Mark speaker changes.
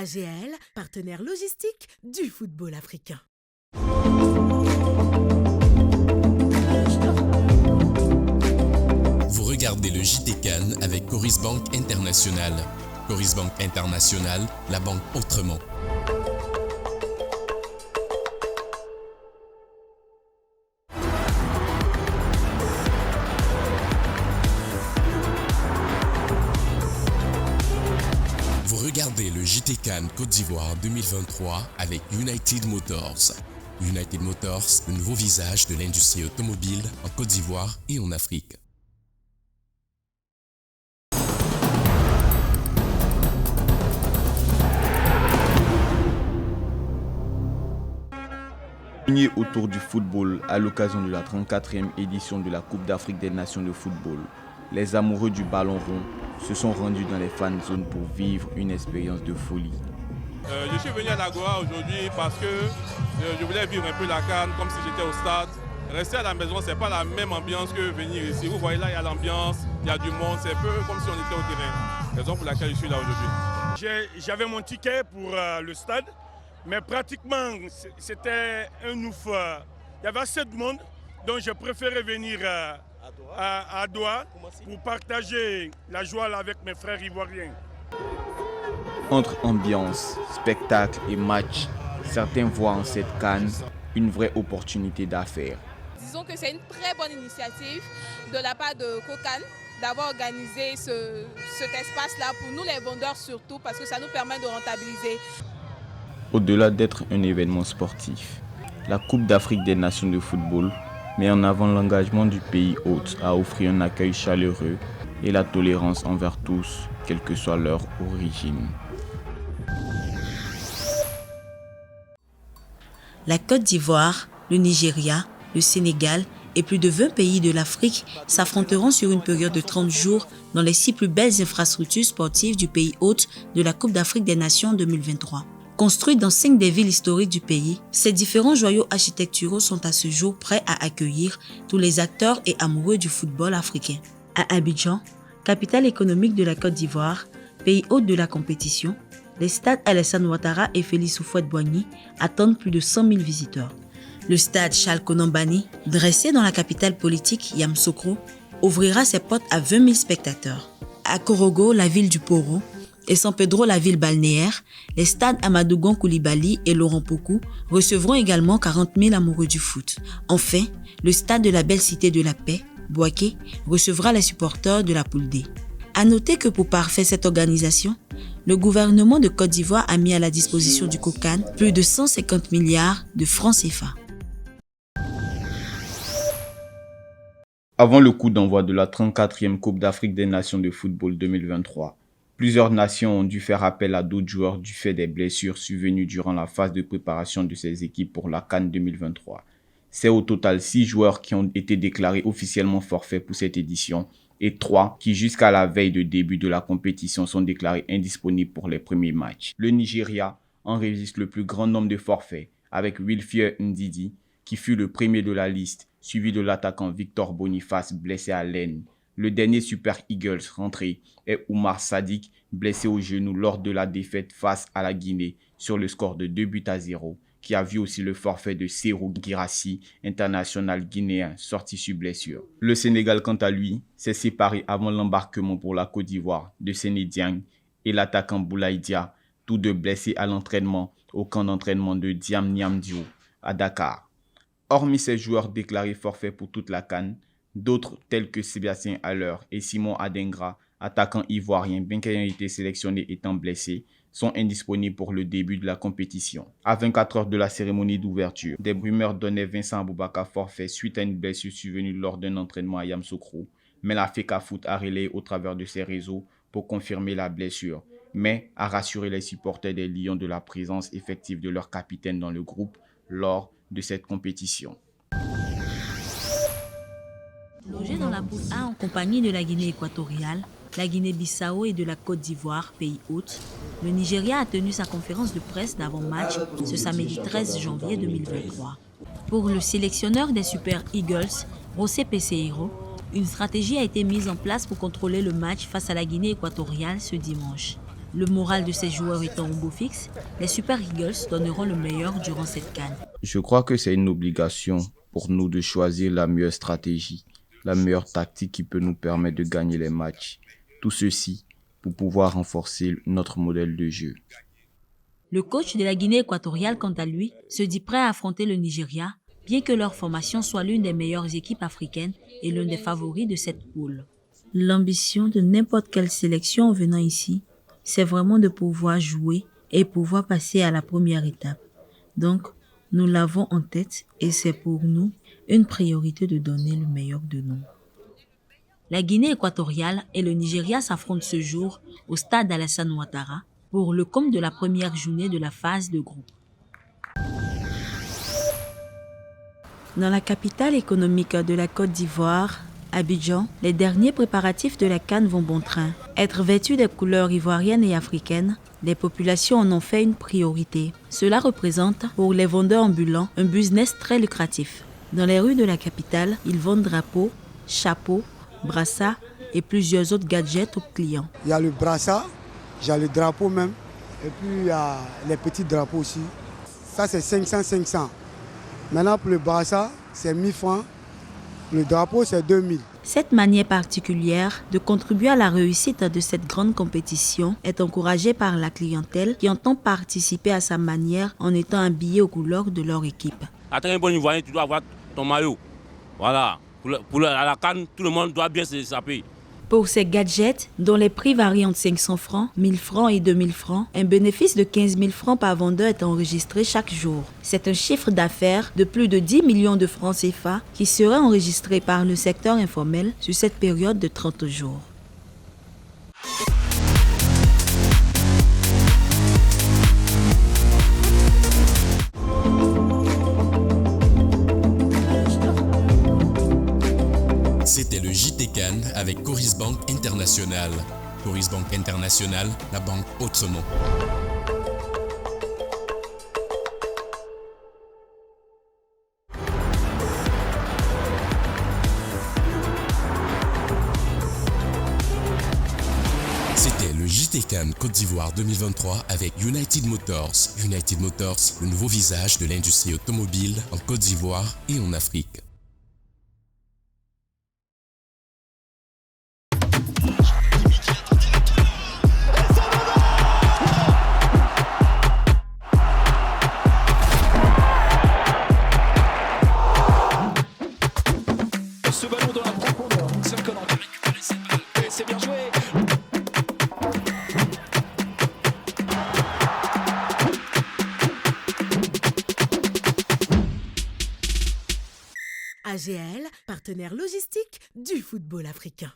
Speaker 1: AGL, partenaire logistique du football africain.
Speaker 2: Vous regardez le JT Cannes avec Coris Bank International. Coris Bank International, la banque autrement. Vous regardez le JT Cannes Côte d'Ivoire 2023 avec United Motors. United Motors, le nouveau visage de l'industrie automobile en Côte d'Ivoire et en Afrique.
Speaker 3: Unis autour du football à l'occasion de la 34e édition de la Coupe d'Afrique des Nations de football. Les amoureux du ballon rond se sont rendus dans les fan zones pour vivre une expérience de folie.
Speaker 4: Je suis venu à l'Agora aujourd'hui parce que je voulais vivre un peu la CAN comme si j'étais au stade. Rester à la maison, ce n'est pas la même ambiance que venir ici. Vous voyez là, il y a l'ambiance, il y a du monde, c'est un peu comme si on était au terrain. Raison pour laquelle je suis là aujourd'hui.
Speaker 5: J'avais mon ticket pour le stade, mais pratiquement c'était un ouf. Il y avait assez de monde, donc j'ai préféré venir à Doha pour partager la joie avec mes frères ivoiriens.
Speaker 3: Entre ambiance, spectacle et match, certains voient en cette CAN une vraie opportunité d'affaires.
Speaker 6: Disons que c'est une très bonne initiative de la part de Cocan d'avoir organisé cet espace-là pour nous les vendeurs surtout parce que ça nous permet de rentabiliser.
Speaker 3: Au-delà d'être un événement sportif, la Coupe d'Afrique des Nations de football met en avant l'engagement du pays hôte à offrir un accueil chaleureux et la tolérance envers tous, quelle que soit leur origine.
Speaker 7: La Côte d'Ivoire, le Nigeria, le Sénégal et plus de 20 pays de l'Afrique s'affronteront sur une période de 30 jours dans les 6 plus belles infrastructures sportives du pays hôte de la Coupe d'Afrique des Nations 2023. Construites dans 5 des villes historiques du pays, ces différents joyaux architecturaux sont à ce jour prêts à accueillir tous les acteurs et amoureux du football africain. À Abidjan, capitale économique de la Côte d'Ivoire, pays hôte de la compétition, les stades Alassane Ouattara et Félix Houphouët-Boigny attendent plus de 100 000 visiteurs. Le stade Charles Konan Banny, dressé dans la capitale politique Yamoussoukro, ouvrira ses portes à 20 000 spectateurs. À Korogo, la ville du Poro, et San Pedro, la ville balnéaire, les stades Amadou Gon Coulibaly et Laurent Pokou recevront également 40 000 amoureux du foot. Enfin, le stade de la belle cité de la paix, Bouaké, recevra les supporters de la poule D. À noter que pour parfaire cette organisation, le gouvernement de Côte d'Ivoire a mis à la disposition du COCAN plus de 150 milliards de francs CFA.
Speaker 3: Avant le coup d'envoi de la 34e Coupe d'Afrique des Nations de football 2023, plusieurs nations ont dû faire appel à d'autres joueurs du fait des blessures survenues durant la phase de préparation de ces équipes pour la CAN 2023. C'est au total 6 joueurs qui ont été déclarés officiellement forfaits pour cette édition et 3 qui jusqu'à la veille de début de la compétition sont déclarés indisponibles pour les premiers matchs. Le Nigeria enregistre le plus grand nombre de forfaits avec Wilfred Ndidi qui fut le premier de la liste, suivi de l'attaquant Victor Boniface blessé à l'aine. Le dernier Super Eagles rentré est Oumar Sadiq, blessé au genou lors de la défaite face à la Guinée sur le score de 2-0, qui a vu aussi le forfait de Serhou Guirassy, international guinéen, sorti sur blessure. Le Sénégal, quant à lui, s'est séparé avant l'embarquement pour la Côte d'Ivoire de Séné Dieng et l'attaquant Boulaye Dia, tous deux blessés à l'entraînement au camp d'entraînement de Diam Niamdio à Dakar. Hormis ces joueurs déclarés forfaits pour toute la CAN, d'autres tels que Sébastien Haller et Simon Adengra, attaquants ivoiriens bien qu'ayant été sélectionnés étant blessés, sont indisponibles pour le début de la compétition. À 24 heures de la cérémonie d'ouverture, des rumeurs donnaient Vincent Aboubakar forfait suite à une blessure survenue lors d'un entraînement à Yamoussoukro, mais la FECAFOOT a relayé au travers de ses réseaux pour confirmer la blessure, mais a rassuré les supporters des Lions de la présence effective de leur capitaine dans le groupe lors de cette compétition.
Speaker 7: Logé dans la poule A en compagnie de la Guinée équatoriale, la Guinée-Bissau et de la Côte d'Ivoire, pays hôte, le Nigeria a tenu sa conférence de presse d'avant-match ce samedi 13 janvier 2023. Pour le sélectionneur des Super Eagles, José Peseiro, une stratégie a été mise en place pour contrôler le match face à la Guinée équatoriale ce dimanche. Le moral de ces joueurs étant au beau fixe, les Super Eagles donneront le meilleur durant cette CAN.
Speaker 3: Je crois que c'est une obligation pour nous de choisir la meilleure stratégie, la meilleure tactique qui peut nous permettre de gagner les matchs. Tout ceci pour pouvoir renforcer notre modèle de jeu.
Speaker 7: Le coach de la Guinée équatoriale, quant à lui, se dit prêt à affronter le Nigeria, bien que leur formation soit l'une des meilleures équipes africaines et l'un des favoris de cette poule. L'ambition de n'importe quelle sélection en venant ici, c'est vraiment de pouvoir jouer et pouvoir passer à la première étape. Donc, nous l'avons en tête et c'est pour nous une priorité de donner le meilleur de nous. La Guinée équatoriale et le Nigeria s'affrontent ce jour au stade Alassane Ouattara pour le compte de la première journée de la phase de groupe. Dans la capitale économique de la Côte d'Ivoire, Abidjan, les derniers préparatifs de la CAN vont bon train. Être vêtus des couleurs ivoiriennes et africaines, les populations en ont fait une priorité. Cela représente pour les vendeurs ambulants un business très lucratif. Dans les rues de la capitale, ils vendent drapeaux, chapeaux, brassards et plusieurs autres gadgets aux clients.
Speaker 8: Il y a le brassard, il y a le drapeau même, et puis il y a les petits drapeaux aussi. Ça c'est 500. Maintenant pour le brassard, c'est 1000 francs. Le drapeau, c'est 2000.
Speaker 7: Cette manière particulière de contribuer à la réussite de cette grande compétition est encouragée par la clientèle qui entend participer à sa manière en étant habillée aux couleurs de leur équipe.
Speaker 9: À un bon Ivoirien, tu dois avoir ton maillot. Voilà. À la CAN, tout le monde doit bien se saper.
Speaker 7: Pour ces gadgets, dont les prix varient entre 500 francs, 1000 francs et 2000 francs, un bénéfice de 15 000 francs par vendeur est enregistré chaque jour. C'est un chiffre d'affaires de plus de 10 millions de francs CFA qui sera enregistré par le secteur informel sur cette période de 30 jours.
Speaker 2: C'était le JT CAN avec Coris Bank International. Coris Bank International, la banque autrement. C'était le JT CAN Côte d'Ivoire 2023 avec United Motors. United Motors, le nouveau visage de l'industrie automobile en Côte d'Ivoire et en Afrique.
Speaker 10: Ce ballon dans la profondeur, Seul Conan qui récupère cette balle, et c'est bien joué.
Speaker 1: AGL, partenaire logistique du football africain.